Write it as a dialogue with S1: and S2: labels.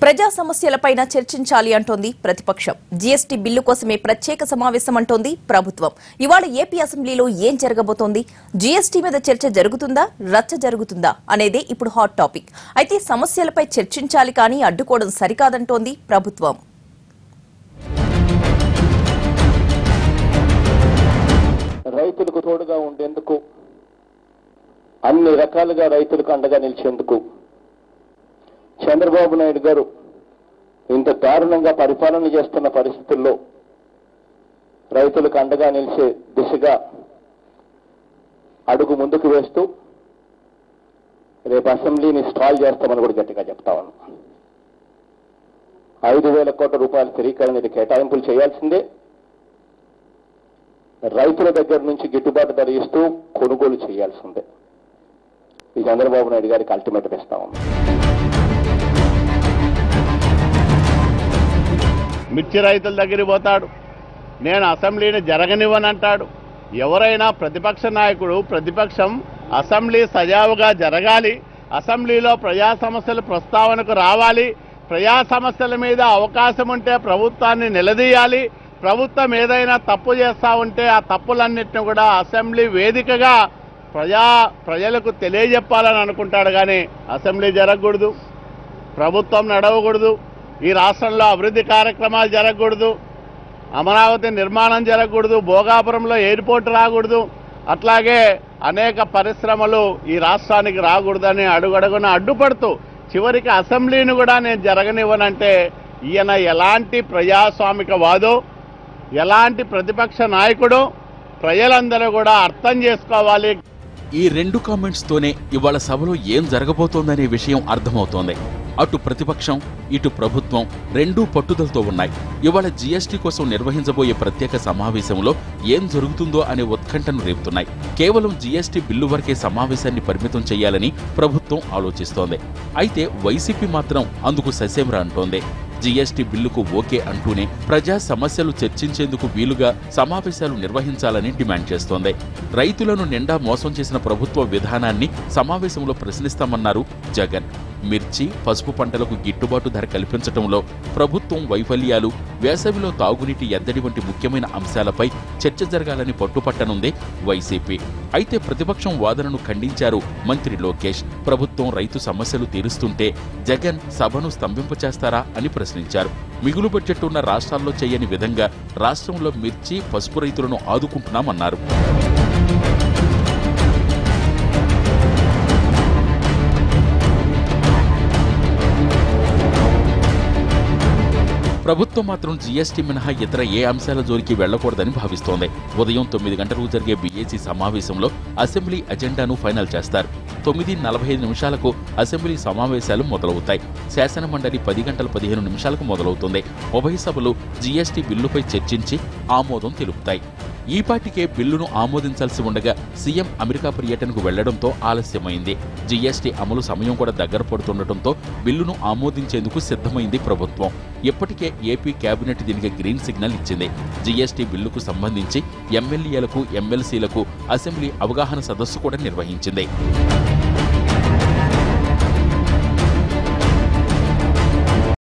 S1: ప్రజా సమస్యలపైన చర్చించాలి అంటోంది ప్రతిపక్షం. జీఎస్టీ బిల్లు కోసమే ప్రత్యేక సమావేశం అంటోంది ప్రభుత్వం. ఇవాళ ఏపీ అసెంబ్లీలో ఏం జరగబోతోంది? జీఎస్టీ మీద చర్చ జరుగుతుందా, రచ్చ జరుగుతుందా అనేదే ఇప్పుడు హాట్ టాపిక్. అయితే సమస్యలపై చర్చించాలి కానీ అడ్డుకోవడం సరికాదంటోంది ప్రభుత్వం.
S2: రైతులకు తోడుగా ఉండేందుకు, అన్ని రకాలుగా రైతులకు అండగా నిలిచేందుకు చంద్రబాబు నాయుడు గారు ఇంత దారుణంగా పరిపాలన చేస్తున్న పరిస్థితుల్లో రైతులకు అండగా నిలిచే దిశగా అడుగు ముందుకు వేస్తూ రేపు అసెంబ్లీని స్టాల్ చేస్తామని కూడా గట్టిగా చెప్తా ఉన్నాం. 5,000 కోట్ల రూపాయల స్థిరీకరణ నిధి కేటాయింపులు చేయాల్సిందే. రైతుల దగ్గర నుంచి గిట్టుబాటు ధర ఇస్తూ కొనుగోలు చేయాల్సిందే. ఈ చంద్రబాబు నాయుడు గారికి అల్టిమేటం ఇస్తా ఉన్నాం.
S3: మిర్చి రైతుల దగ్గరికి పోతాడు, నేను అసెంబ్లీని జరగనివ్వనంటాడు. ఎవరైనా ప్రతిపక్ష నాయకుడు, ప్రతిపక్షం అసెంబ్లీ సజావుగా జరగాలి, అసెంబ్లీలో ప్రజా సమస్యలు ప్రస్తావనకు రావాలి, ప్రజా సమస్యల మీద అవకాశం ఉంటే ప్రభుత్వాన్ని నిలదీయాలి, ప్రభుత్వం ఏదైనా తప్పు చేస్తూ ఉంటే ఆ తప్పులన్నింటినీ కూడా అసెంబ్లీ వేదికగా ప్రజలకు తెలియజెప్పాలని అనుకుంటాడు. కానీ అసెంబ్లీ జరగకూడదు, ప్రభుత్వం నడవకూడదు, ఈ రాష్ట్రంలో అభివృద్ధి కార్యక్రమాలు జరగకూడదు, అమరావతి నిర్మాణం జరగకూడదు, భోగాపురంలో ఎయిర్పోర్ట్ రాకూడదు, అట్లాగే అనేక పరిశ్రమలు ఈ రాష్ట్రానికి రాకూడదని అడుగడుగున అడ్డుపడుతూ చివరికి అసెంబ్లీని కూడా నేను జరగనివ్వనంటే ఈయన ఎలాంటి ప్రజాస్వామికవాదో, ఎలాంటి ప్రతిపక్ష నాయకుడు ప్రజలందరూ కూడా అర్థం చేసుకోవాలి.
S4: ఈ రెండు కామెంట్స్ తోనే ఇవాళ సభలో ఏం జరగబోతోందనే విషయం అర్థమవుతోంది. అటు ప్రతిపక్షం, ఇటు ప్రభుత్వం రెండూ పట్టుదలతో ఉన్నాయి. ఇవాళ జీఎస్టీ కోసం నిర్వహించబోయే ప్రత్యేక సమావేశంలో ఏం జరుగుతుందో అనే ఉత్కంఠను రేపుతున్నాయి. కేవలం జీఎస్టీ బిల్లు వరకే సమావేశాన్ని పరిమితం చేయాలని ప్రభుత్వం ఆలోచిస్తోంది. అయితే వైసీపీ మాత్రం అందుకు ససేమిరా అంటోంది. జీఎస్టీ బిల్లుకు ఓకే అంటూనే ప్రజా సమస్యలు చర్చించేందుకు వీలుగా సమావేశాలు నిర్వహించాలని డిమాండ్ చేస్తోంది. రైతులను నిండా మోసం చేసిన ప్రభుత్వ విధానాన్ని సమావేశంలో ప్రశ్నిస్తామన్నారు జగన్. మిర్చి, పసుపు పంటలకు గిట్టుబాటు ధర కల్పించడంలో ప్రభుత్వం వైఫల్యాలు, వేసవిలో తాగునీటి ఎద్దడి వంటి ముఖ్యమైన అంశాలపై చర్చ జరగాలని పట్టుపట్టనుంది వైసీపీ. అయితే ప్రతిపక్షం వాదనను ఖండించారు మంత్రి లోకేష్. ప్రభుత్వం రైతు సమస్యలు తీరుస్తుంటే జగన్ సభను స్తంభింపచేస్తారా అని ప్రశ్నించారు. మిగులు బడ్జెట్ ఉన్న రాష్ట్రాల్లో చేయని విధంగా రాష్ట్రంలో మిర్చి, పసుపు రైతులను ఆదుకుంటున్నామన్నారు. ప్రభుత్వం మాత్రం జీఎస్టీ మినహా ఇతర ఏ అంశాల జోలికి వెళ్లకూడదని భావిస్తోంది. ఉదయం 9 గంటలకు జరిగే బీఏసీ సమావేశంలో అసెంబ్లీ అజెండాను ఫైనల్ చేస్తారు. 9:45 అసెంబ్లీ సమావేశాలు మొదలవుతాయి. శాసనమండలి 10 గంటల 15 నిమిషాలకు మొదలవుతుంది. ఉభయ సభలు జీఎస్టీ బిల్లుపై చర్చించి ఆమోదం తెలుపుతాయి. ఈపాటికే బిల్లును ఆమోదించాల్సి ఉండగా సీఎం అమెరికా పర్యటనకు వెళ్లడంతో ఆలస్యమైంది. జీఎస్టీ అమలు సమయం కూడా దగ్గర పడుతుండటంతో బిల్లును ఆమోదించేందుకు సిద్ధమైంది ప్రభుత్వం. ఇప్పటికే ఏపీ కేబినెట్ దీనికి గ్రీన్ సిగ్నల్ ఇచ్చింది. జీఎస్టీ బిల్లుకు సంబంధించి ఎమ్మెల్యేలకు, ఎమ్మెల్సీలకు అసెంబ్లీ అవగాహన సదస్సు కూడా నిర్వహించింది.